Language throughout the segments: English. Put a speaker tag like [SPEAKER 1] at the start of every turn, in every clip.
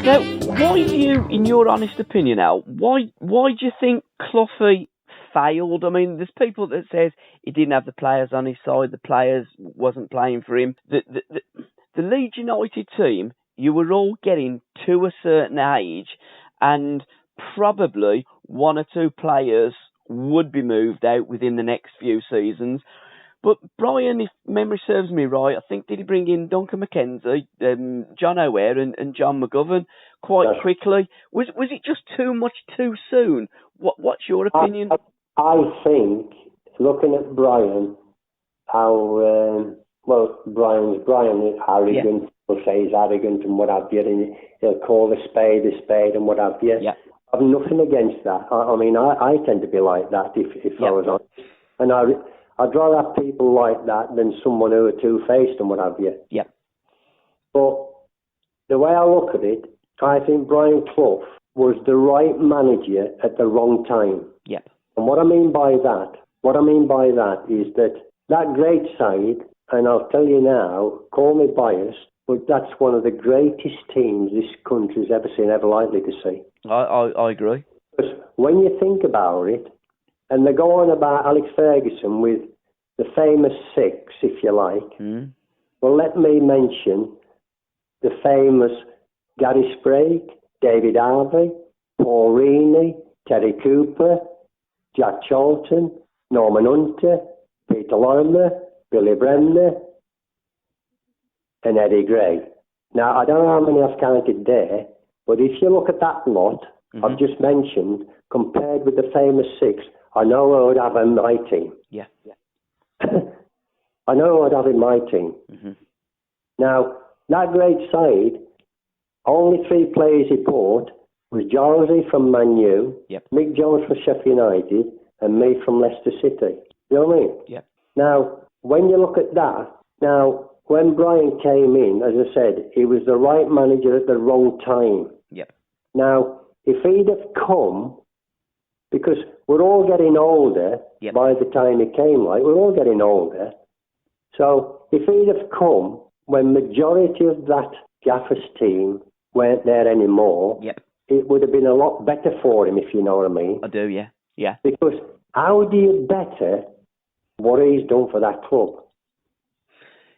[SPEAKER 1] Now, why do you, in your honest opinion, Al, why do you think Cloughy failed? I mean, there's people that says he didn't have the players on his side, the players wasn't playing for him. The Leeds United team, you were all getting to a certain age, and probably one or two players would be moved out within the next few seasons. But Brian, if memory serves me right, I think did he bring in Duncan McKenzie, John O'Hare and John McGovern quite quickly? Was it just too much too soon? What's your opinion?
[SPEAKER 2] I think, looking at Brian, how, Brian's arrogant. Yeah. People say he's arrogant and what have you, and he'll call a spade and what have you. Yeah. I've nothing against that. I mean, I tend to be like that if I was honest. And I'd rather have people like that than someone who are two-faced and what have you. Yeah. But the way I look at it, I think Brian Clough was the right manager at the wrong time. Yeah. And what I mean by that is that great side, and I'll tell you now, call me biased, but that's one of the greatest teams this country's ever seen, ever likely to see.
[SPEAKER 1] I agree.
[SPEAKER 2] Because when you think about it, and they go on about Alex Ferguson with the famous six, if you like. Mm. Well, let me mention the famous Gary Sprague, David Harvey, Paul Reaney, Terry Cooper, Jack Charlton, Norman Hunter, Peter Lorimer, Billy Bremner, and Eddie Gray. Now, I don't know how many I've counted there, but if you look at that lot I've just mentioned, compared with the famous six, I know I would have in my team. Yeah. I know I'd have in my team. Mm-hmm. Now, that great side, only three players he bought was Josie from Man U, Mick Jones from Sheffield United, and me from Leicester City. You know what I mean? Yeah. Now, when you look at that, now, when Brian came in, as I said, he was the right manager at the wrong time. Yeah. Now, if he'd have come, because we're all getting older by the time he came, like, we're all getting older. So if he'd have come when majority of that Gaffer's team weren't there anymore, it would have been a lot better for him, if you know what I mean.
[SPEAKER 1] I do, yeah. Yeah.
[SPEAKER 2] Because how do you better what he's done for that club?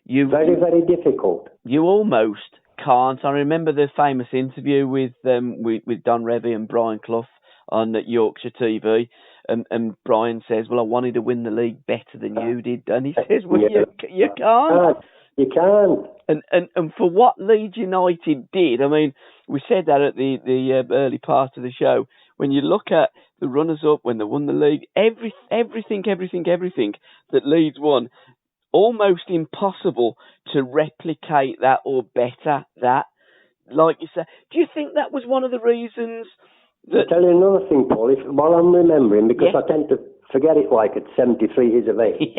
[SPEAKER 2] Very, very difficult.
[SPEAKER 1] You almost can't. I remember the famous interview with Don Revie and Brian Clough on Yorkshire TV, and Brian says, well, I wanted to win the league better than you did. And he says, well, you can't.
[SPEAKER 2] You can't.
[SPEAKER 1] And for what Leeds United did, I mean, we said that at the early part of the show, when you look at the runners-up, when they won the league, everything that Leeds won, almost impossible to replicate that or better that. Like you said, do you think that was one of the reasons that...
[SPEAKER 2] I'll tell you another thing, Paul, while I'm remembering, because I tend to forget it like at 73 years of age.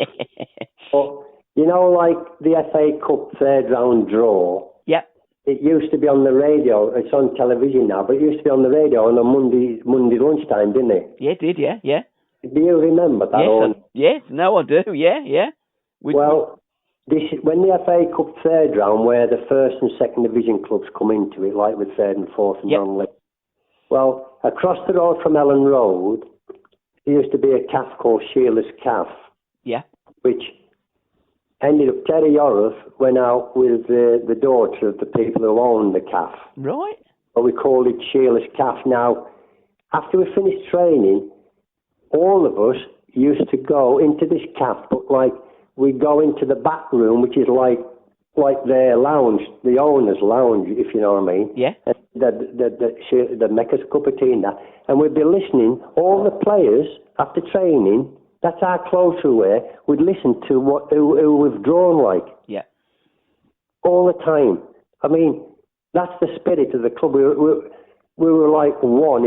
[SPEAKER 2] But, you know, like the FA Cup third round draw, it used to be on the radio. It's on television now, but it used to be on the radio on a Monday lunchtime, didn't it?
[SPEAKER 1] Yeah, it did, yeah.
[SPEAKER 2] Do you remember that?
[SPEAKER 1] Yes, no, I do, yeah.
[SPEAKER 2] This is when the FA Cup third round, where the first and second division clubs come into it, like with third and fourth and non-league. Well, across the road from Ellen Road, there used to be a calf called Sheila's Calf. Yeah. Which ended up, Terry Orriff went out with the daughter of the people who owned the calf.
[SPEAKER 1] Right.
[SPEAKER 2] But we called it Sheila's Calf. Now, after we finished training, all of us used to go into this calf, but like, we'd go into the back room, which is like their lounge, the owner's lounge, if you know what I mean. Yeah. The make us a cup of tea and that. And we'd be listening, all the players, after training, that's how close we were, we'd listen to who we've drawn like. Yeah. All the time. I mean, that's the spirit of the club. We were like one.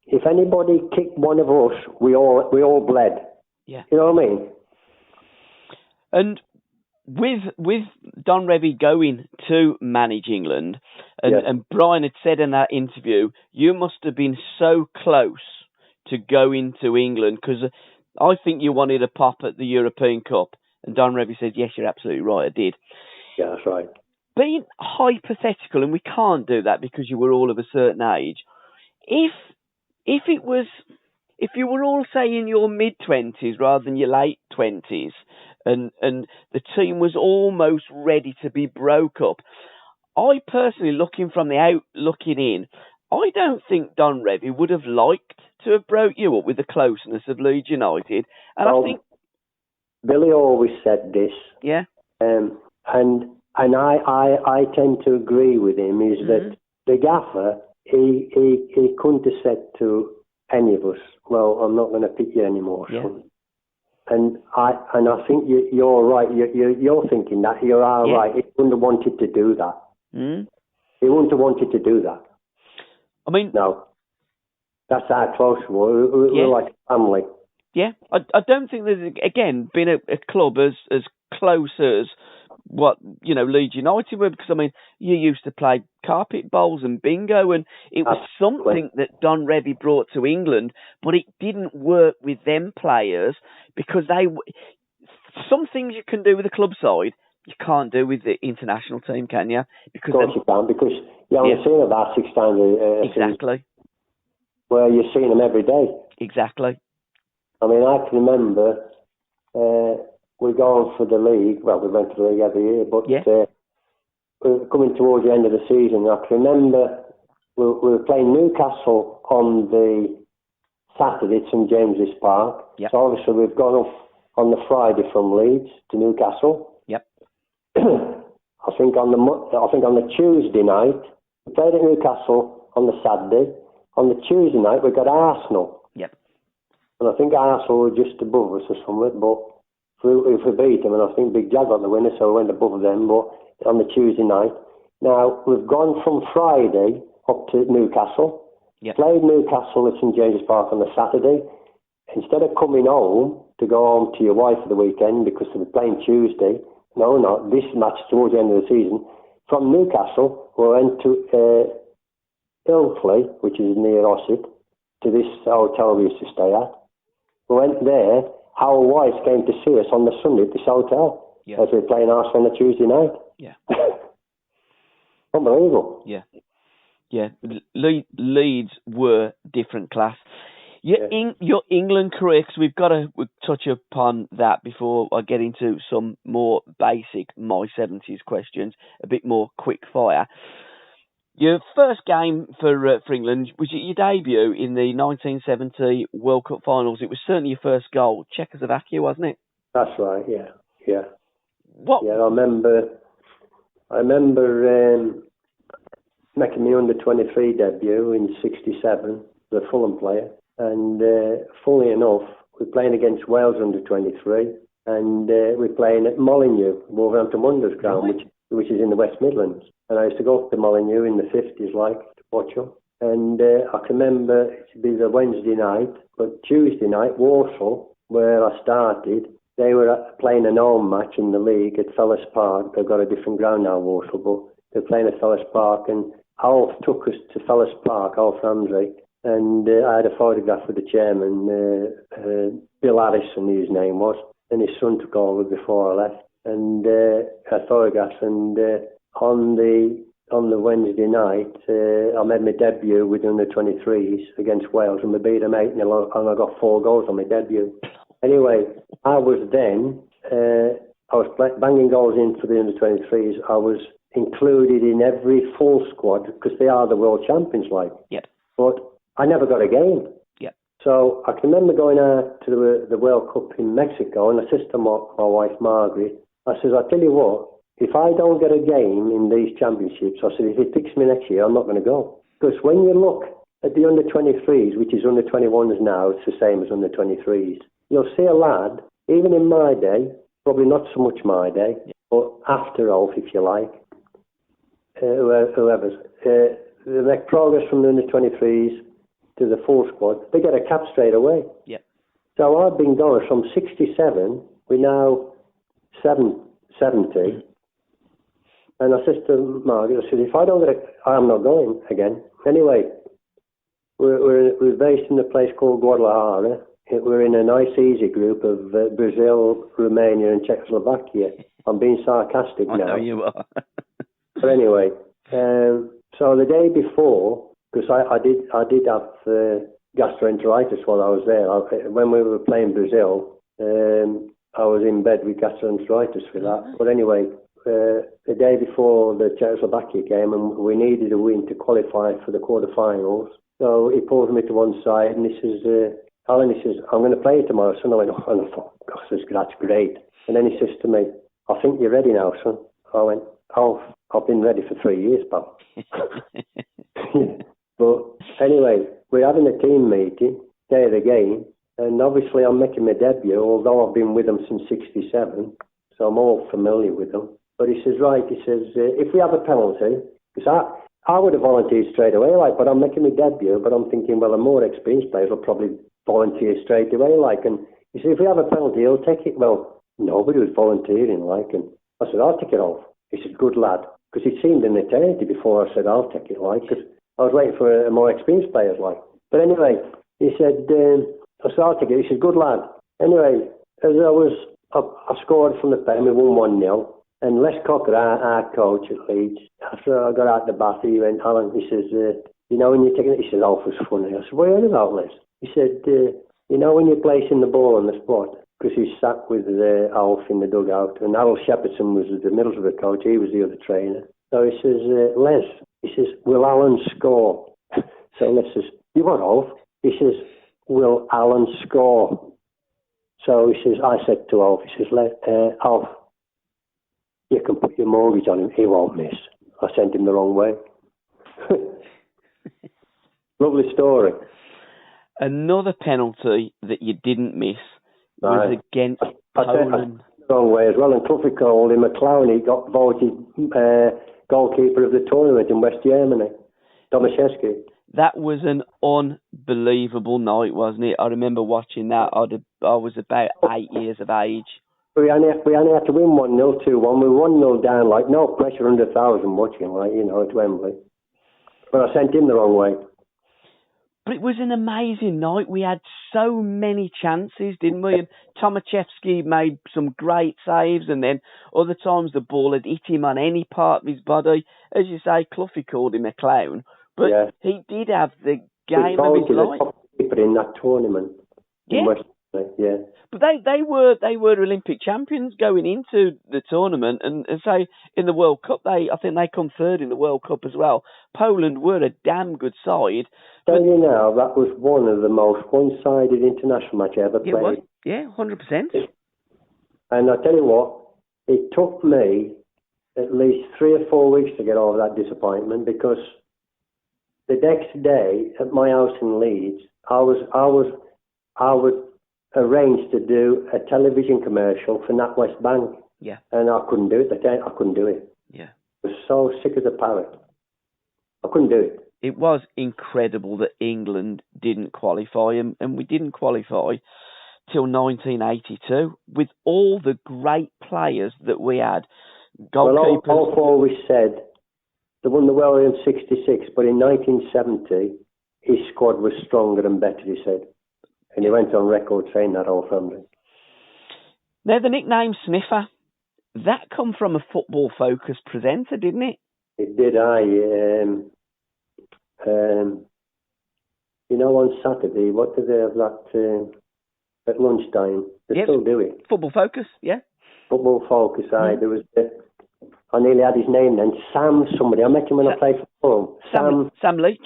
[SPEAKER 2] If anybody kicked one of us, we all bled. Yeah. You know what I mean?
[SPEAKER 1] And with Don Revie going to manage England, and Brian had said in that interview, you must have been so close to going to England, because I think you wanted a pop at the European Cup, and Don Revie said, yes, you're absolutely right, I did.
[SPEAKER 2] Yeah, that's right.
[SPEAKER 1] Being hypothetical, and we can't do that because you were all of a certain age, if you were all, say, in your mid-20s rather than your late 20s, and the team was almost ready to be broke up, I personally, looking from the out, looking in, I don't think Don Revie would have liked to have broke you up with the closeness of Leeds United. And I think
[SPEAKER 2] Billy always said this.
[SPEAKER 1] Yeah.
[SPEAKER 2] And I tend to agree with him, is that the gaffer, he couldn't have said to any of us, well, I'm not going to pick you anymore, son. And I think you're right. You're thinking that. You are right. He wouldn't have wanted to do that. He wouldn't have wanted to do that.
[SPEAKER 1] I mean,
[SPEAKER 2] no. That's how close we were. We're like family.
[SPEAKER 1] Yeah. I don't think there's, again, been a club as close as what, Leeds United were, because, I mean, you used to play carpet bowls and bingo, and it was something that Don Revie brought to England, but it didn't work with them players because some things you can do with the club side, you can't do with the international team, can you? Because
[SPEAKER 2] of course you can, because you only see them about 6 times a
[SPEAKER 1] Exactly.
[SPEAKER 2] Well, you're seeing them every day.
[SPEAKER 1] Exactly.
[SPEAKER 2] I mean, I can remember we're going for the league. Well, we went to the league every year, but we're coming towards the end of the season. I can remember we were playing Newcastle on the Saturday at St James's Park.
[SPEAKER 1] Yep.
[SPEAKER 2] So obviously we've gone off on the Friday from Leeds to Newcastle.
[SPEAKER 1] Yep.
[SPEAKER 2] I think on the Tuesday night we played at Newcastle on the Saturday. On the Tuesday night we got Arsenal.
[SPEAKER 1] Yep.
[SPEAKER 2] And I think Arsenal were just above us or something, but if we beat them, and I think Big Jag got the winner, so we went above them, but on the Tuesday night. Now, we've gone from Friday up to Newcastle, played Newcastle at St James's Park on the Saturday. Instead of coming home to go home to your wife for the weekend because they were playing Tuesday, this match towards the end of the season, from Newcastle, we went to Ilkley, which is near Ossett, to this hotel we used to stay at. We went there. Our wives came to see us on the Sunday at this hotel as we were playing Arsenal on the Tuesday night.
[SPEAKER 1] Yeah.
[SPEAKER 2] Unbelievable.
[SPEAKER 1] Yeah. Yeah. Leeds were different class. Your England career, because we'll touch upon that before I get into some more basic my 70s questions, a bit more quick fire. Your first game for England was your debut in the 1970 World Cup finals. It was certainly your first goal, Czechoslovakia, wasn't it?
[SPEAKER 2] That's right. Yeah.
[SPEAKER 1] What?
[SPEAKER 2] Yeah, I remember making my under-23 debut in '67, the Fulham player, and funnily enough, we're playing against Wales under-23, and we're playing at Molineux, Wolverhampton Wanderers ground, which is in the West Midlands. And I used to go up to Molineux in the 50s, to watch them. And I can remember it'd be the Wednesday night, but Tuesday night, Walsall, where I started, they were playing an home match in the league at Fellas Park. They've got a different ground now, Walsall, but they're playing at Fellas Park. And Alf took us to Fellas Park, Alf Ramsey, and I had a photograph with the chairman, Bill Harrison, his name was, and his son took over before I left. And had photographs, and on the Wednesday night, I made my debut with under 23s against Wales, and we beat them 8-0, and I got 4 goals on my debut. Anyway, I was banging goals in for the under 23s. I was included in every full squad because they are the world champions, But I never got a game. So I can remember going out to the World Cup in Mexico, and I said to my wife Margaret, I says, I tell you what, if I don't get a game in these championships, I said, if it picks me next year, I'm not going to go. Because when you look at the under-23s, which is under-21s now, it's the same as under-23s, you'll see a lad, even in my day, probably not so much my day, but after Alf, if you like, whoever's, they make progress from the under-23s to the full squad, they get a cap straight away. So I've been going from 67, we're now 70, and I said to Margaret, I said, if I don't get I'm not going again. Anyway, we're based in a place called Guadalajara we're in a nice, easy group of Brazil, Romania, and Czechoslovakia. I'm being sarcastic now.
[SPEAKER 1] I know you are.
[SPEAKER 2] But anyway, so the day before, because I did have gastroenteritis while I was there. When we were playing Brazil, I was in bed with gastroenteritis for that. But anyway, the day before the Czechoslovakia game, and we needed a win to qualify for the quarterfinals. So he pulls me to one side and he says, Allan, he says, I'm going to play you tomorrow, son. I went, oh, and I thought, gosh, that's great. And then he says to me, I think you're ready now, son. I went, oh, I've been ready for 3 years, pal. But anyway, we're having a team meeting, day of the game, and obviously I'm making my debut, although I've been with them since 67, so I'm all familiar with them. But he says, right, he says, if we have a penalty, because I would have volunteered straight away, like, but I'm making my debut, but I'm thinking, well, the more experienced players will probably volunteer straight away, like, and he said, if we have a penalty, he'll take it. Well, nobody was volunteering, like, and I said, I'll take it off. He said, good lad, because it seemed an eternity before I said, I'll take it, like, because I was waiting for a more experienced players, like. But anyway, he said, I said, I'll take it. He said, good lad. Anyway, as I scored from the pen, we won 1-0. And Les Cocker, our coach at Leeds, after I got out the bath, he went, Allan, he says, you know when you're taking it, he said, Alf was funny. I said, what are you on about, Les? He said, you know when you're placing the ball on the spot? Because he sat with Alf in the dugout, and Harold Shepardson was the Middlesbrough coach, he was the other trainer. So he says, Les, he says, will Allan score? So Les says, you what, Alf? He says, will Allan score? So he says, I said to Alf, he says, Alf, you can put your mortgage on him, he won't miss. I sent him the wrong way. Lovely story.
[SPEAKER 1] Another penalty that you didn't miss was against Poland.
[SPEAKER 2] The wrong way as well, and Cluffy called him McClowney, got voted goalkeeper of the tournament in West Germany, Tomaszewski.
[SPEAKER 1] That was an unbelievable night, wasn't it? I remember watching that. I was about 8 years of age.
[SPEAKER 2] We only had to win 1-0, 2-1. We were 1-0 down, like, no pressure, 100,000 watching, like, you know, at Wembley. But I sent him the wrong way.
[SPEAKER 1] But it was an amazing night. We had so many chances, didn't we? And Tomaszewski made some great saves, and then other times the ball had hit him on any part of his body. As you say, Cluffy called him a clown, but he did have the game of his life.
[SPEAKER 2] Top keeper in that tournament. Yeah.
[SPEAKER 1] But they were Olympic champions going into the tournament, and so in the World Cup I think they come third in the World Cup as well. Poland were a damn good side.
[SPEAKER 2] Tell you now, that was one of the most one-sided international matches I ever played.
[SPEAKER 1] It was, yeah, 100%.
[SPEAKER 2] And I tell you what, it took me at least 3 or 4 weeks to get over that disappointment, because the next day at my house in Leeds, I would arranged to do a television commercial for NatWest Bank.
[SPEAKER 1] Yeah. And
[SPEAKER 2] I couldn't do it. I couldn't do it.
[SPEAKER 1] Yeah.
[SPEAKER 2] I was so sick as a parrot. I couldn't do it.
[SPEAKER 1] It was incredible that England didn't qualify, and we didn't qualify till 1982 with all the great players that we had. Goalkeepers.
[SPEAKER 2] Well, Alf always said they won the World in 66, but in 1970 his squad was stronger and better, he said. And he went on record saying that all family.
[SPEAKER 1] Now, the nickname Sniffer, that come from a football-focused presenter, didn't it?
[SPEAKER 2] It did, you know, on Saturday, what did they have that at lunchtime? They still do it.
[SPEAKER 1] Football Focus, yeah.
[SPEAKER 2] Football Focus, There was, I nearly had his name then, Sam somebody. I met him when I played for home.
[SPEAKER 1] Sam Leach.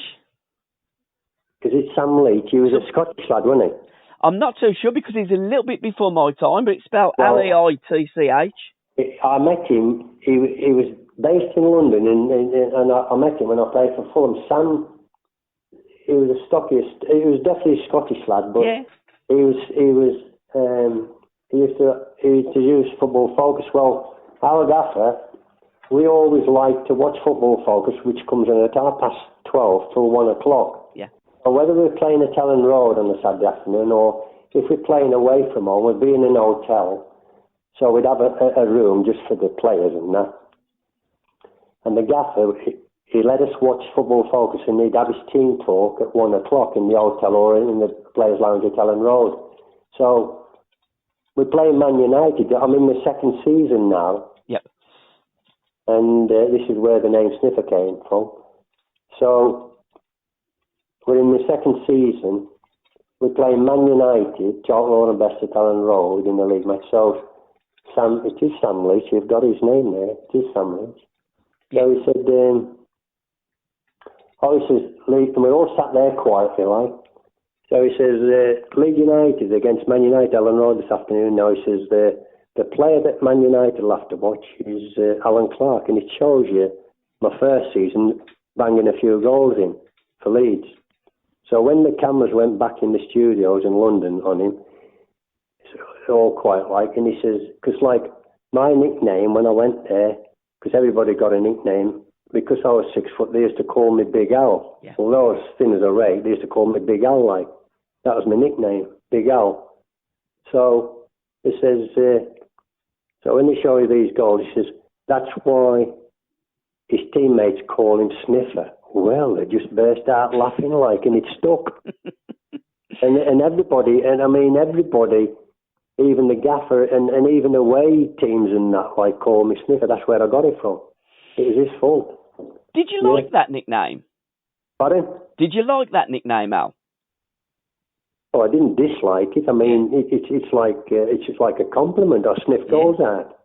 [SPEAKER 2] Because it's Sam Leach. He was a Scottish lad, wasn't he?
[SPEAKER 1] I'm not too sure, because he's a little bit before my time, but it's spelled Leitch.
[SPEAKER 2] I met him. He was based in London, and I met him when I played for Fulham. Sam, he was the stockiest. He was definitely a Scottish lad, but he used to use Football Focus. Well, our gaffer, we always like to watch Football Focus, which comes in at 12:30 till 1 o'clock.
[SPEAKER 1] Yeah.
[SPEAKER 2] Or whether we're playing at Ellen Road on a Saturday afternoon, or if we're playing away from home, we'd be in an hotel. So we'd have a room just for the players and that. And the gaffer, he let us watch Football Focus, and he'd have his team talk at 1 o'clock in the hotel or in the players' lounge at Ellen Road. So we're playing Man United. I'm in the second season now.
[SPEAKER 1] Yep.
[SPEAKER 2] And this is where the name Sniffer came from. So we're in the second season. We're playing Man United, Charlton Road and Best at Allen Road in the league match. So it is Sam Leach. You've got his name there. It is Sam Leach. So he said, he says, Leeds, and we're all sat there quietly, like. So he says, Leeds United against Man United, Allen Road this afternoon. Now he says, the player that Man United will have to watch is Allan Clarke, and it shows you my first season banging a few goals in for Leeds. So when the cameras went back in the studios in London on him, it's all quiet like, and he says, because like my nickname when I went there, because everybody got a nickname, because I was 6 foot, they used to call me Big Al. Yeah. Although I was thin as a rake, they used to call me Big Al, like. That was my nickname, Big Al. So he says, so when they show you these goals, he says, that's why his teammates call him Sniffer. Well, they just burst out laughing, like, and it stuck. and everybody, and I mean everybody, even the gaffer and even away teams and that, like, call me Sniffer. That's where I got it from. It was his fault.
[SPEAKER 1] Did you like that nickname?
[SPEAKER 2] Pardon?
[SPEAKER 1] Did you like that nickname, Al?
[SPEAKER 2] Oh, I didn't dislike it. I mean, it's just like a compliment. I sniff goals out.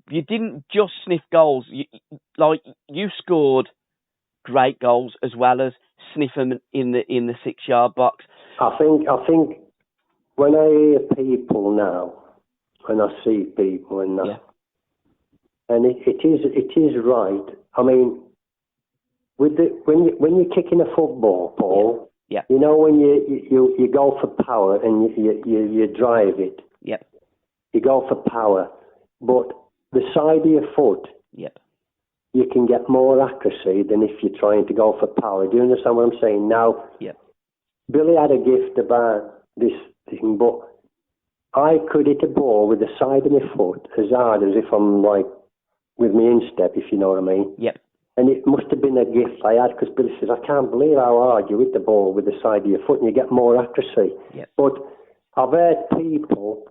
[SPEAKER 1] You didn't just sniff goals. You scored great goals as well as sniff them in the 6-yard box.
[SPEAKER 2] I think when I hear people now, when I see people and that, and it is right. I mean, when you're kicking a football, Paul, you know when you go for power and you drive it.
[SPEAKER 1] Yep.
[SPEAKER 2] You go for power, but the side of your foot.
[SPEAKER 1] Yep.
[SPEAKER 2] You can get more accuracy than if you're trying to go for power. Do you understand what I'm saying? Now, Billy had a gift about this thing, but I could hit a ball with the side of my foot as hard as if I'm like with my instep, if you know what I mean.
[SPEAKER 1] Yep.
[SPEAKER 2] And it must have been a gift I had, because Billy says, I can't believe how hard you hit the ball with the side of your foot and you get more accuracy.
[SPEAKER 1] Yep.
[SPEAKER 2] But I've heard people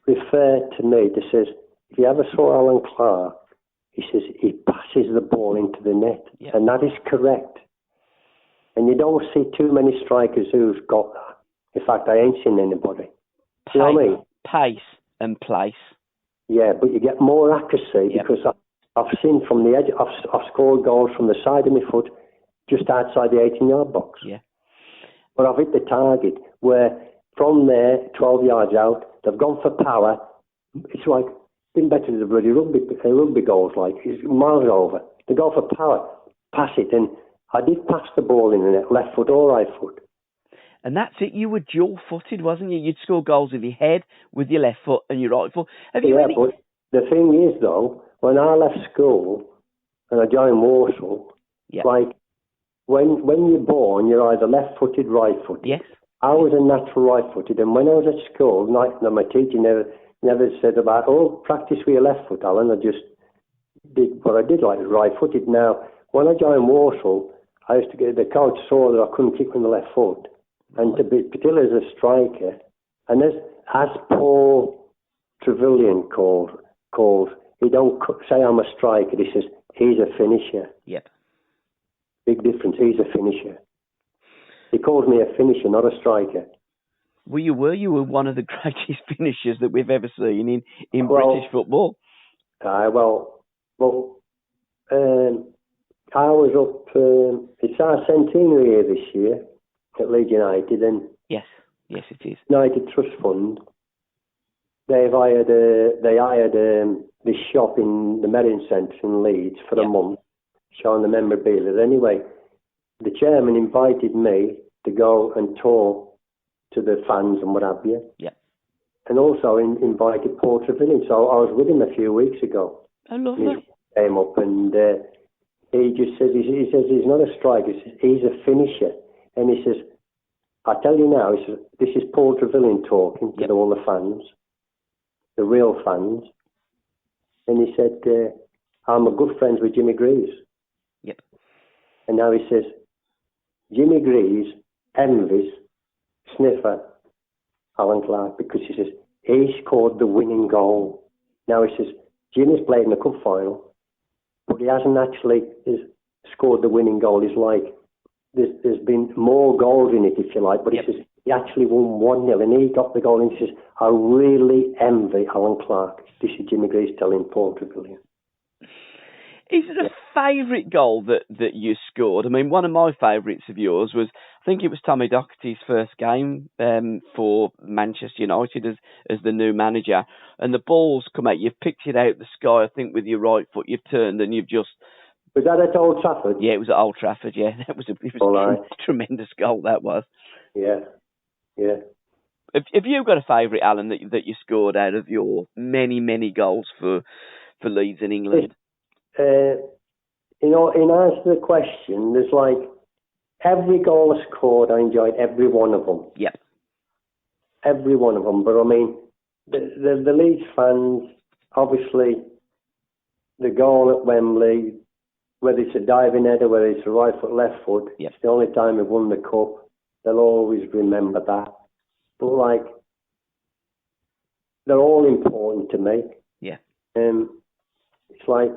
[SPEAKER 2] refer to me that says, if you ever saw Allan Clarke, he says he passes the ball into the net. Yep. And that is correct. And you don't see too many strikers who've got that. In fact, I ain't seen anybody. You know what I mean?
[SPEAKER 1] Pace and place.
[SPEAKER 2] Yeah, but you get more accuracy because I've seen from the edge, I've scored goals from the side of my foot just outside the 18-yard box.
[SPEAKER 1] Yeah.
[SPEAKER 2] But I've hit the target where from there, 12 yards out, they've gone for power. It's like, been better than the bloody rugby goals, like, it's miles over. They go for power, pass it, and I did pass the ball in the net, left foot or right foot.
[SPEAKER 1] And that's it, you were dual-footed, wasn't you? You'd score goals with your head, with your left foot and your right foot.
[SPEAKER 2] But the thing is, though, when I left school and I joined Warsaw, like, when you're born, you're either left-footed, right-footed.
[SPEAKER 1] Yes.
[SPEAKER 2] I was a natural right-footed, and when I was at school, my teacher never said about, practice with your left foot, Alan. I just did what I did, like right-footed. Now, when I joined Warsaw, I used to get, the coach saw that I couldn't kick with the left foot. And to be, particularly as a striker, and as Paul Trevelyan calls, he don't say I'm a striker, he says he's a finisher.
[SPEAKER 1] Yep.
[SPEAKER 2] Big difference, he's a finisher. He calls me a finisher, not a striker.
[SPEAKER 1] Well, you were one of the greatest finishers that we've ever seen in British football.
[SPEAKER 2] I was up, it's our centenary year this year at Leeds United, and
[SPEAKER 1] yes it is.
[SPEAKER 2] United Trust Fund, they hired this shop in the Merrion Centre in Leeds for a month, showing the memorabilia. Anyway, the chairman invited me to go and talk to the fans and what have you. Yeah. And also invited Paul Trevelyan. So I was with him a few weeks ago.
[SPEAKER 1] Oh, lovely.
[SPEAKER 2] He came up and he just said, he says he's not a striker, he says he's a finisher. And he says, I tell you now, he says, this is Paul Trevelyan talking to all the fans, the real fans. And he said, I'm a good friends with Jimmy Greaves.
[SPEAKER 1] Yep.
[SPEAKER 2] And now he says, Jimmy Greaves envies Sniffer Allan Clarke, because he says, he scored the winning goal. Now he says, Jimmy's played in the cup final, but he hasn't actually scored the winning goal. He's like, there's been more goals in it, if you like, but he says, he actually won 1-0, and he got the goal, and he says, I really envy Allan Clarke. This is Jimmy Greaves telling Paul Trippier.
[SPEAKER 1] Is it a favourite goal that you scored? I mean, one of my favourites of yours was, I think it was Tommy Docherty's first game for Manchester United as the new manager, and the ball's come out, you've picked it out the sky, I think with your right foot, you've turned and you've just...
[SPEAKER 2] Was that at Old Trafford?
[SPEAKER 1] Yeah, it was at Old Trafford, yeah. It was a tremendous goal, that was.
[SPEAKER 2] Yeah.
[SPEAKER 1] Have you got a favourite, Alan, that you scored out of your many, many goals for Leeds in England?
[SPEAKER 2] In answer to the question, there's like every goal I scored, I enjoyed every one of them.
[SPEAKER 1] Yeah.
[SPEAKER 2] Every one of them. But I mean, the Leeds fans, obviously, the goal at Wembley, whether it's a diving header, whether it's a right foot, left foot, it's the only time we've won the cup. They'll always remember that. But like, they're all important to me.
[SPEAKER 1] Yeah.
[SPEAKER 2] It's like,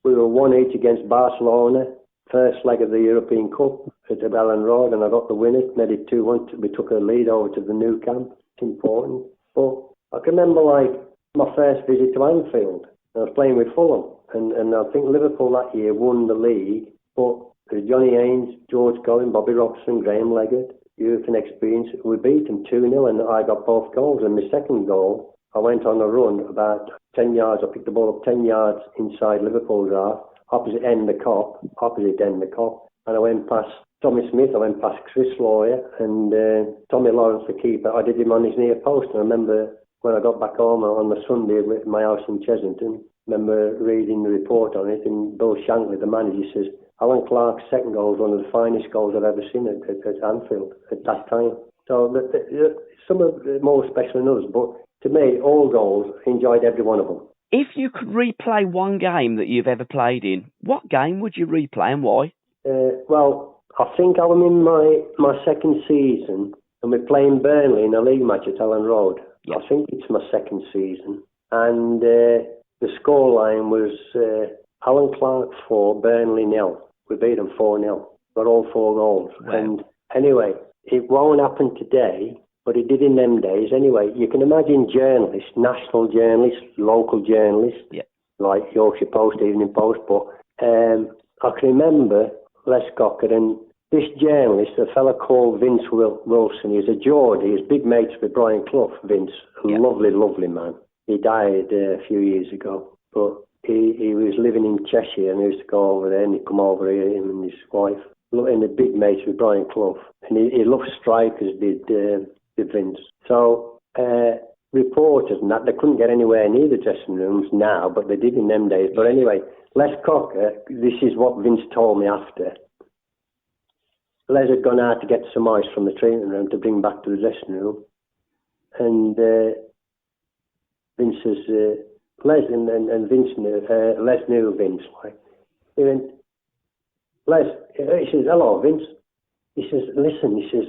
[SPEAKER 2] we were 1-8 against Barcelona, first leg of the European Cup at Elland Road, and I got the winner, made it 2-1. We took a lead over to the new camp. It's important. But I can remember, like, my first visit to Anfield. I was playing with Fulham, and I think Liverpool that year won the league, but Johnny Haynes, George Cohen, Bobby Robson, Graham Leggett, youth and experience, we beat them 2-0, and I got both goals. And my second goal, I went on a run about 10 yards. I picked the ball up 10 yards inside Liverpool's half, opposite end of the Kop, and I went past Tommy Smith, I went past Chris Lawyer, and Tommy Lawrence, the keeper. I did him on his near post, and I remember when I got back home on the Sunday at my house in Chesington, I remember reading the report on it, and Bill Shankly, the manager, says, Allan Clarke's second goal was one of the finest goals I've ever seen at Anfield at that time. So some are more special than others, but to me, all goals, enjoyed every one of them.
[SPEAKER 1] If you could replay one game that you've ever played in, what game would you replay and why?
[SPEAKER 2] Well, I think I'm in my second season, and we're playing Burnley in a league match at Elland Road. Yep. I think it's my second season. And the scoreline was Allan Clarke 4, Burnley 0. We beat them 4-0. Got all 4 goals. Wow. And anyway, it won't happen today, but it did in them days. Anyway, you can imagine journalists, national journalists, local journalists, like Yorkshire Post, Evening Post, but I can remember Les Cocker and this journalist, a fella called Vince Wilson. He's a Geordie. He's big mates with Brian Clough, Vince. A lovely, lovely man. He died a few years ago, but he was living in Cheshire, and he used to go over there, and he'd come over here, him and his wife, and the big mates with Brian Clough. And he loved strikers, did Vince. So reporters and that, they couldn't get anywhere near the dressing rooms now, but they did in them days. But anyway, Les Cocker, this is what Vince told me after. Les had gone out to get some ice from the training room to bring back to the dressing room. And Vince says, Les and Vince knew, Les knew Vince. Like, he went, Les, he says, hello, Vince. He says, listen, he says,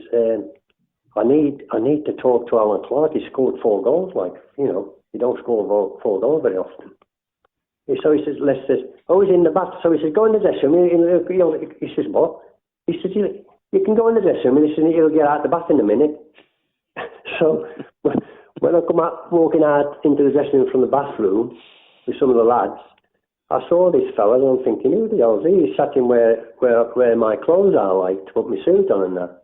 [SPEAKER 2] I need to talk to Allan Clarke. He scored 4 goals, like, you don't score 4 goals very often. So he says, Les says, oh, he's in the bath. So he says, go in the dressing room. He says, what? He says, you can go in the dressing room, and he says, he'll get out the bath in a minute. So when I come out, walking out into the dressing room from the bathroom with some of the lads, I saw this fella, and I'm thinking, who the hell is he? He's sat in where my clothes are, like, to put my suit on and that.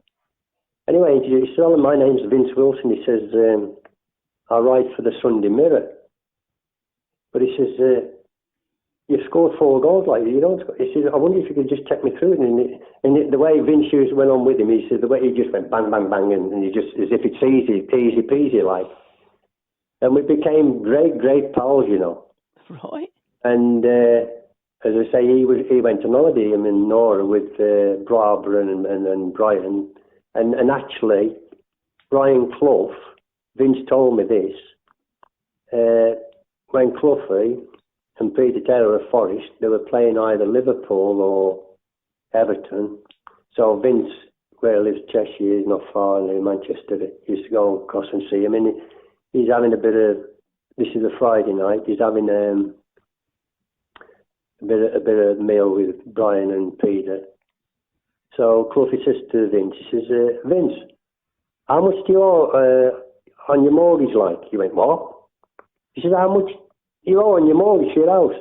[SPEAKER 2] Anyway, he said, oh, my name's Vince Wilson. He says, I write for the Sunday Mirror. But he says, you've scored 4 goals, like, you don't score. He says, I wonder if you could just take me through it. And the way Vince Hughes went on with him, he said, the way he just went bang, bang, bang, and he just, as if it's easy peasy, like. And we became great pals,
[SPEAKER 1] Right.
[SPEAKER 2] And as I say, he went on holiday in Nora with Barbara and Brian. And actually, Brian Clough, Vince told me this, when Cloughie and Peter Taylor of Forest, they were playing either Liverpool or Everton. So Vince where he lives, Cheshire, is not far, in Manchester. He used to go across and see him. And he's having a bit of, this is a Friday night, he's having a bit of meal with Brian and Peter. So Cluffy says to Vince, he says, Vince, how much do you owe on your mortgage like? He went, what? He said, how much do you owe on your mortgage for your house?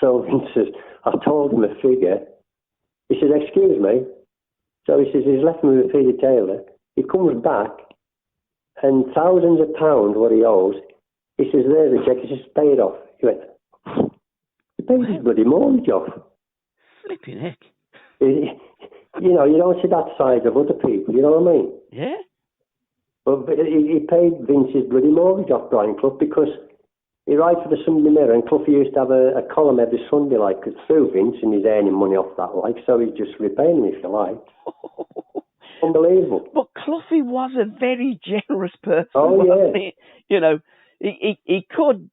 [SPEAKER 2] So Vince says, I told him a figure. He says, excuse me. So he says, he's left me with Peter Taylor. He comes back and thousands of pounds what he owes. He says, there's the check. He says, pay it off. He went, he paid his bloody mortgage off.
[SPEAKER 1] Flipping heck.
[SPEAKER 2] You know, you don't see that side of other people, you know what I mean?
[SPEAKER 1] Yeah.
[SPEAKER 2] But he paid Vince's bloody mortgage off, Brian Clough, because he writes for the Sunday Mirror, and Clough used to have a column every Sunday, like, through Vince, and he's earning money off that, like, so he's just repaying him, if you like. Unbelievable.
[SPEAKER 1] But Cloughy was a very generous person.
[SPEAKER 2] Oh, yeah.
[SPEAKER 1] Wasn't he? You know, he could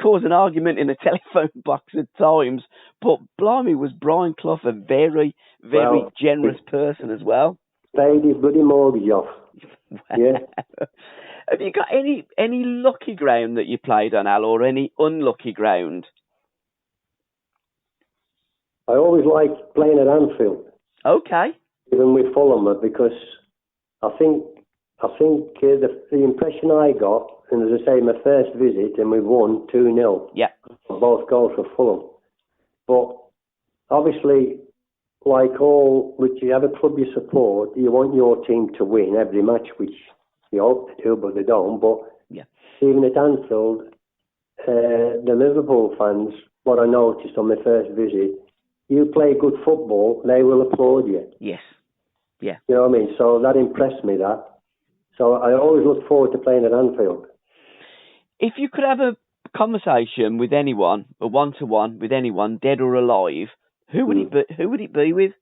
[SPEAKER 1] cause an argument in a telephone box at times, but blimey, was Brian Clough a very, very generous person as well.
[SPEAKER 2] Paid his bloody mortgage off. Yeah.
[SPEAKER 1] Have you got any lucky ground that you played on, Al, or any unlucky ground?
[SPEAKER 2] I always liked playing at Anfield.
[SPEAKER 1] Okay.
[SPEAKER 2] Even with Fulham, because I think the impression I got, and as I say, my first visit, and we won 2-0.
[SPEAKER 1] Yeah.
[SPEAKER 2] Both goals for Fulham. But obviously, like all, which you have a club you support, you want your team to win every match, which you hope to do, but they don't. But
[SPEAKER 1] yeah.
[SPEAKER 2] Even at Anfield, the Liverpool fans, what I noticed on my first visit, you play good football, they will applaud you.
[SPEAKER 1] Yes. Yeah.
[SPEAKER 2] You know what I mean? So that impressed me, that. So I always look forward to playing at Anfield.
[SPEAKER 1] If you could have a conversation with anyone, a one-to-one with anyone, dead or alive, who would it be with?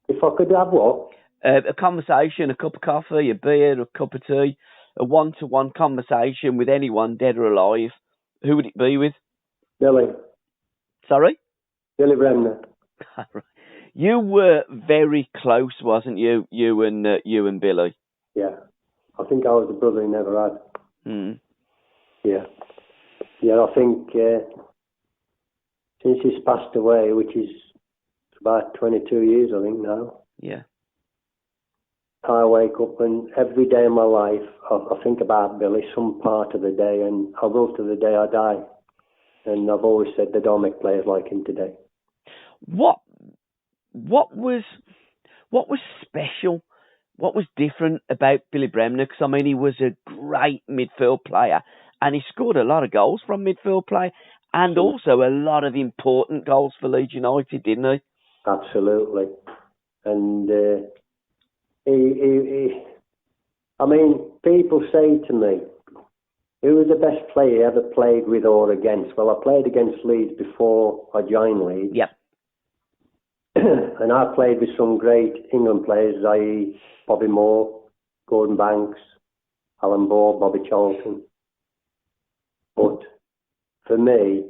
[SPEAKER 2] If I could have what?
[SPEAKER 1] A conversation, a cup of coffee, a beer, a cup of tea, a one-to-one conversation with anyone, dead or alive, who would it be with?
[SPEAKER 2] Billy.
[SPEAKER 1] Sorry?
[SPEAKER 2] Billy Bremner.
[SPEAKER 1] You were very close, wasn't you? You and Billy.
[SPEAKER 2] Yeah. I think I was the brother he never had.
[SPEAKER 1] Mm.
[SPEAKER 2] Yeah. Yeah, I think since he's passed away, which is about 22 years, I think, now.
[SPEAKER 1] Yeah.
[SPEAKER 2] I wake up and every day of my life, I think about Billy some part of the day, and I will to the day I die. And I've always said they don't make players like him today.
[SPEAKER 1] What was special? What was different about Billy Bremner? Because, I mean, he was a great midfield player, and he scored a lot of goals from midfield play, and also a lot of important goals for Leeds United, didn't he?
[SPEAKER 2] Absolutely. And I mean, people say to me, who was the best player you ever played with or against? Well, I played against Leeds before I joined Leeds.
[SPEAKER 1] Yep.
[SPEAKER 2] And I played with some great England players, i.e. Bobby Moore, Gordon Banks, Alan Ball, Bobby Charlton. But for me,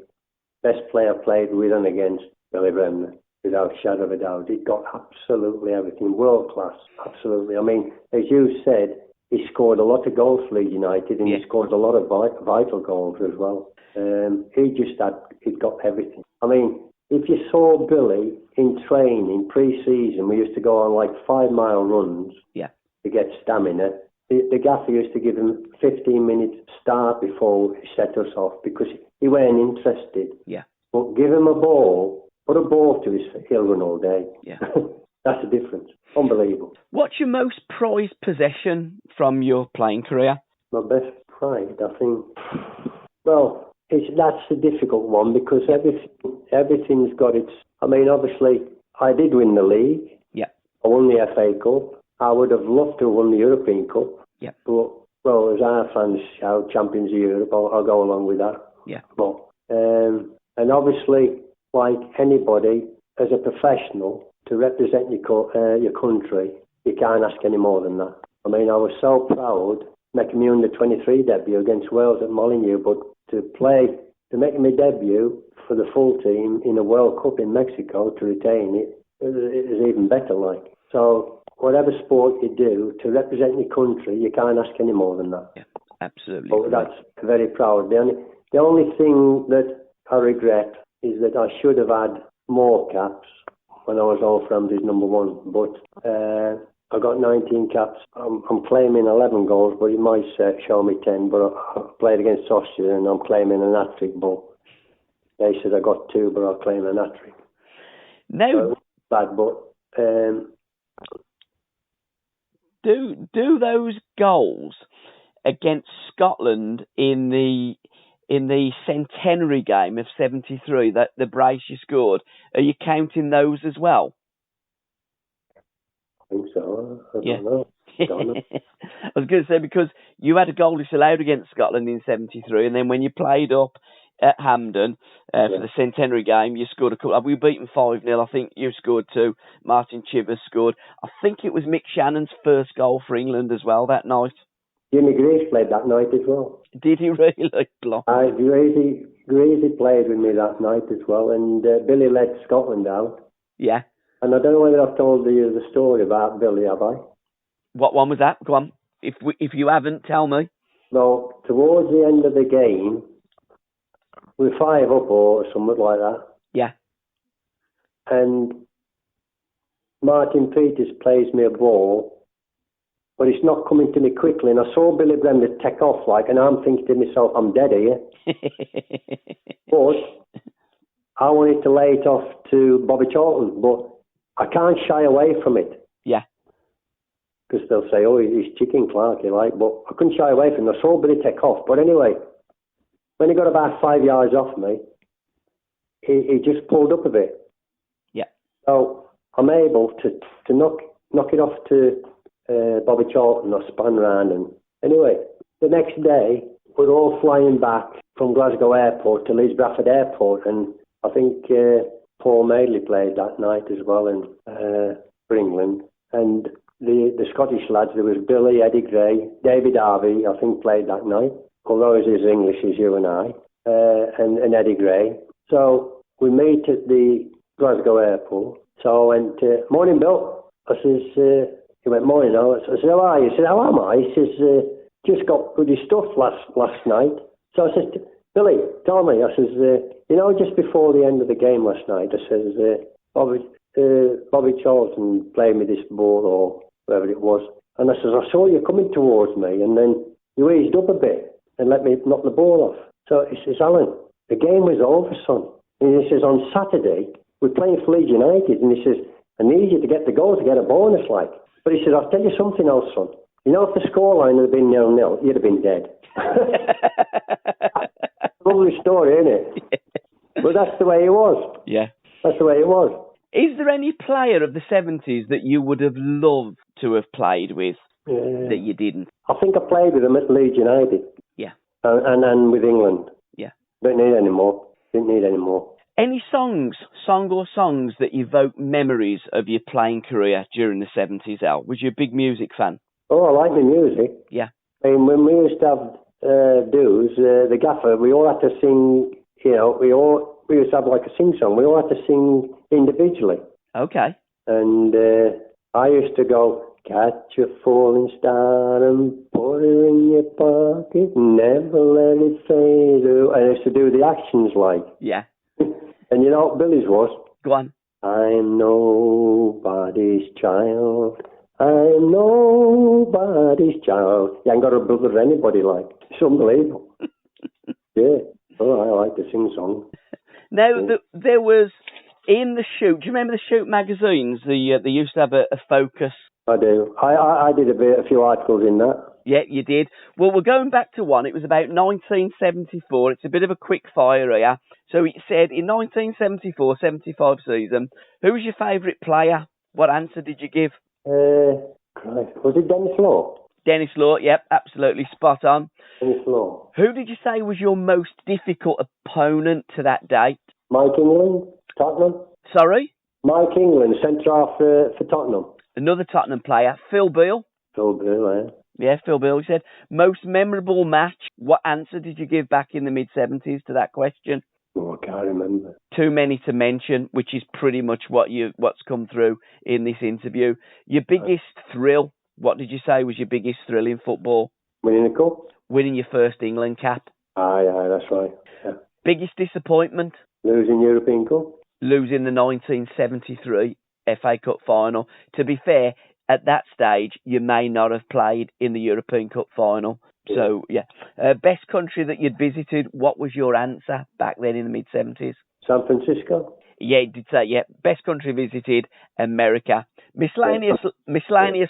[SPEAKER 2] best player I played with and against, Billy Bremner, without a shadow of a doubt. He got absolutely everything, world class, absolutely. I mean, as you said, he scored a lot of goals for Leeds United, and he scored a lot of vital goals as well. He'd got everything. I mean, if you saw Billy in training, pre-season, we used to go on like 5-mile runs to get stamina. The gaffer used to give him 15 minutes start before he set us off because he weren't interested.
[SPEAKER 1] Yeah.
[SPEAKER 2] But give him a ball, put a ball to his feet, he'll run all day.
[SPEAKER 1] Yeah.
[SPEAKER 2] That's the difference. Unbelievable.
[SPEAKER 1] What's your most prized possession from your playing career?
[SPEAKER 2] My best pride, I think. Well, that's a difficult one because everything's got its... I mean, obviously, I did win the league.
[SPEAKER 1] Yeah.
[SPEAKER 2] I won the FA Cup. I would have loved to have won the European Cup.
[SPEAKER 1] Yeah.
[SPEAKER 2] But, well, as our fans shout, Champions of Europe, I'll go along with that.
[SPEAKER 1] Yeah.
[SPEAKER 2] But, and obviously, like anybody, as a professional, to represent your country, you can't ask any more than that. I mean, I was so proud making my under-23 debut against Wales at Molineux, but to make my debut for the full team in a World Cup in Mexico, to retain it, is even better, like. So whatever sport you do, to represent your country, you can't ask any more than that.
[SPEAKER 1] Yeah, absolutely.
[SPEAKER 2] But that's very proud. The only thing that I regret is that I should have had more caps when I was All-Framsey's number one. But I got 19 caps. I'm claiming 11 goals, but it might show me 10. But I played against Austria and I'm claiming an hat-trick. But they said I got 2, but I'll claim an hat-trick.
[SPEAKER 1] No.
[SPEAKER 2] So bad, but...
[SPEAKER 1] Do those goals against Scotland in the centenary game of 73, that the brace you scored, are you counting those as well?
[SPEAKER 2] I think so. I don't know.
[SPEAKER 1] I was going to say, because you had a goal disallowed against Scotland in 73, and then when you played up at Hampden for the centenary game, you scored a couple. We beaten 5-0. I think you scored 2. Martin Chivers scored. I think it was Mick Shannon's first goal for England as well that night.
[SPEAKER 2] Jimmy Grace played that night as well.
[SPEAKER 1] Did he really?
[SPEAKER 2] Gracie played with me that night as well, and Billy led Scotland out.
[SPEAKER 1] Yeah.
[SPEAKER 2] And I don't know whether I've told you the story about Billy, have I?
[SPEAKER 1] What one was that? Go on. If you haven't, tell me.
[SPEAKER 2] No, towards the end of the game, we're 5 up or something like that.
[SPEAKER 1] Yeah.
[SPEAKER 2] And Martin Peters plays me a ball, but it's not coming to me quickly. And I saw Billy Bremner take off, like, and I'm thinking to myself, I'm dead here. But I wanted to lay it off to Bobby Charlton, but I can't shy away from it.
[SPEAKER 1] Yeah.
[SPEAKER 2] Because they'll say, oh, he's chicken Clarke, like, but I couldn't shy away from it. I saw Billy take off. But anyway, when he got about 5 yards off me, he just pulled up a bit.
[SPEAKER 1] Yeah.
[SPEAKER 2] So I'm able to knock it off to Bobby Charlton. I spun round, and anyway, the next day we're all flying back from Glasgow Airport to Leeds Bradford Airport, and I think Paul Madeley played that night as well, and for England. And the Scottish lads, there was Billy, Eddie Gray, David Harvey, I think played that night, although he's as English as you and I, and Eddie Gray. So we meet at the Glasgow Airport. So I went, morning, Bill. I says, he went, morning, now. I said, how are you? He said, how am I? He says, just got pretty stuffed last night. So I said, Billy, tell me. I says, just before the end of the game last night, I says, Bobby Charlton played me this ball or whatever it was. And I says, I saw you coming towards me, and then you eased up a bit and let me knock the ball off. So he says, Alan, the game was over, son. And he says, on Saturday, we're playing for Leeds United. And he says, I need you to get the goal to get a bonus, like. But he says, I'll tell you something else, son. You know, if the scoreline had been 0-0, you'd have been dead. Lovely story, isn't it? Yeah. But that's the way it was.
[SPEAKER 1] Yeah.
[SPEAKER 2] That's the way it was.
[SPEAKER 1] Is there any player of the 70s that you would have loved to have played with that you didn't?
[SPEAKER 2] I think I played with them at Leeds United.
[SPEAKER 1] Yeah.
[SPEAKER 2] And with England.
[SPEAKER 1] Yeah.
[SPEAKER 2] Didn't need any more.
[SPEAKER 1] Any songs that evoke memories of your playing career during the 70s, Al? Was you a big music fan?
[SPEAKER 2] Oh, I like the music.
[SPEAKER 1] Yeah.
[SPEAKER 2] I mean, when we used to have dues, the gaffer, we all had to sing, we used to have like a sing-song. We all had to sing individually.
[SPEAKER 1] Okay.
[SPEAKER 2] And I used to go, catch a falling star and put it in your pocket, never let it fade away. I used to do the actions like.
[SPEAKER 1] Yeah.
[SPEAKER 2] And you know what Billy's was?
[SPEAKER 1] Go on.
[SPEAKER 2] I'm nobody's child. I'm nobody's child. You ain't got a brother or anybody, like. It's unbelievable. Yeah. Oh, I like to sing songs.
[SPEAKER 1] Now, there was, in the Shoot, do you remember the Shoot magazines? They used to have a focus.
[SPEAKER 2] I do. I did a few articles in that.
[SPEAKER 1] Yeah, you did. Well, we're going back to one. It was about 1974. It's a bit of a quick fire here. So it said, in 1974-75 season, who was your favourite player? What answer did you give?
[SPEAKER 2] Was it Dennis Law?
[SPEAKER 1] Dennis Law, yep, absolutely spot on.
[SPEAKER 2] Dennis Law.
[SPEAKER 1] Who did you say was your most difficult opponent to that date?
[SPEAKER 2] Mike England, Tottenham.
[SPEAKER 1] Sorry?
[SPEAKER 2] Mike England, centre-half for Tottenham.
[SPEAKER 1] Another Tottenham player, Phil Beale.
[SPEAKER 2] Phil Beale, eh?
[SPEAKER 1] Yeah, Phil Beale. He said, most memorable match. What answer did you give back in the mid-70s to that question?
[SPEAKER 2] Oh, I can't remember.
[SPEAKER 1] Too many to mention, which is pretty much what's come through in this interview. Your biggest thrill, what did you say was your biggest thrill in football?
[SPEAKER 2] Winning the cup?
[SPEAKER 1] Winning your first England cap.
[SPEAKER 2] Aye, that's right. Yeah.
[SPEAKER 1] Biggest disappointment?
[SPEAKER 2] Losing European Cup?
[SPEAKER 1] Losing the 1973 FA Cup final. To be fair, at that stage, you may not have played in the European Cup final. Yeah. So, yeah. Best country that you'd visited, what was your answer back then in the mid-70s?
[SPEAKER 2] San Francisco?
[SPEAKER 1] Yeah, it did say, yeah. Best country visited, America. Miscellaneous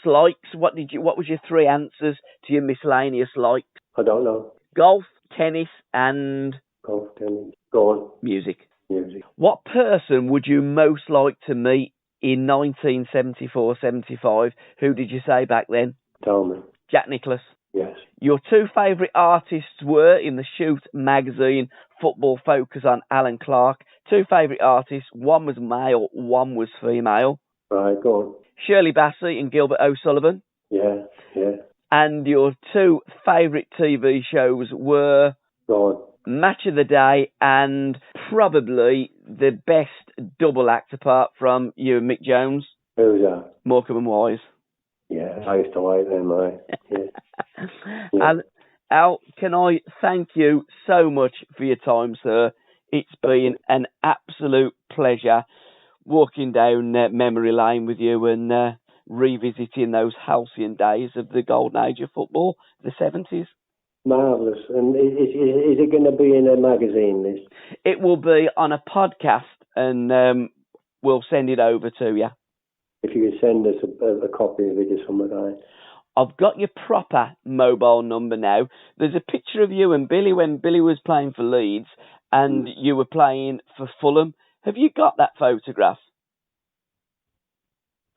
[SPEAKER 1] likes, what was your three answers to your miscellaneous likes?
[SPEAKER 2] I don't know.
[SPEAKER 1] Golf, tennis, and...
[SPEAKER 2] Golf, tennis. Go on.
[SPEAKER 1] Music.
[SPEAKER 2] Music.
[SPEAKER 1] What person would you most like to meet in 1974-75? Who did you say back then?
[SPEAKER 2] Tell me.
[SPEAKER 1] Jack Nicklaus.
[SPEAKER 2] Yes.
[SPEAKER 1] Your two favourite artists were, in the Shoot magazine, Football Focus on Allan Clarke. Two favourite artists, one was male, one was female.
[SPEAKER 2] Right, go on.
[SPEAKER 1] Shirley Bassey and Gilbert O'Sullivan.
[SPEAKER 2] Yeah.
[SPEAKER 1] And your two favourite TV shows were...
[SPEAKER 2] Go on.
[SPEAKER 1] Match of the Day and probably the best double act apart from you and Mick Jones.
[SPEAKER 2] Who's that?
[SPEAKER 1] Morecambe and Wise.
[SPEAKER 2] Yeah, I used to like them, right? Yeah.
[SPEAKER 1] And Al, can I thank you so much for your time, sir? It's been an absolute pleasure walking down memory lane with you and revisiting those halcyon days of the golden age of football, the 70s.
[SPEAKER 2] Marvellous. And is it going to be in a magazine, this?
[SPEAKER 1] It will be on a podcast, and we'll send it over to you.
[SPEAKER 2] If you could send us a copy of it or something like that.
[SPEAKER 1] I've got your proper mobile number now. There's a picture of you and Billy when Billy was playing for Leeds, and you were playing for Fulham. Have you got that photograph?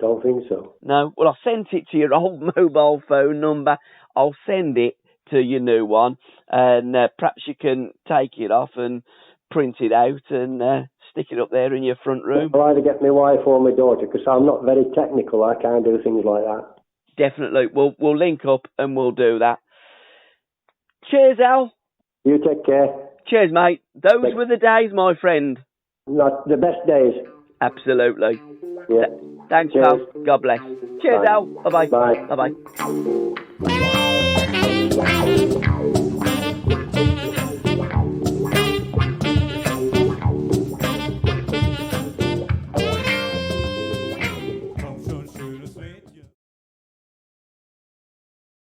[SPEAKER 2] Don't think so.
[SPEAKER 1] No? Well, I sent it to your old mobile phone number. I'll send it to your new one, and perhaps you can take it off and print it out and stick it up there in your front room.
[SPEAKER 2] I'll either get my wife or my daughter, because I'm not very technical. I can't do things like that. Definitely.
[SPEAKER 1] We'll link up and we'll do that. Cheers, Al.
[SPEAKER 2] You take care.
[SPEAKER 1] Cheers, mate. Those were the days, my friend.
[SPEAKER 2] Not the best days.
[SPEAKER 1] Absolutely.
[SPEAKER 2] Yeah.
[SPEAKER 1] Thanks,
[SPEAKER 2] Cheers.
[SPEAKER 1] pal. God bless. Cheers,
[SPEAKER 2] Bye.
[SPEAKER 1] Al. Bye-bye.
[SPEAKER 2] Bye.
[SPEAKER 1] Bye-bye.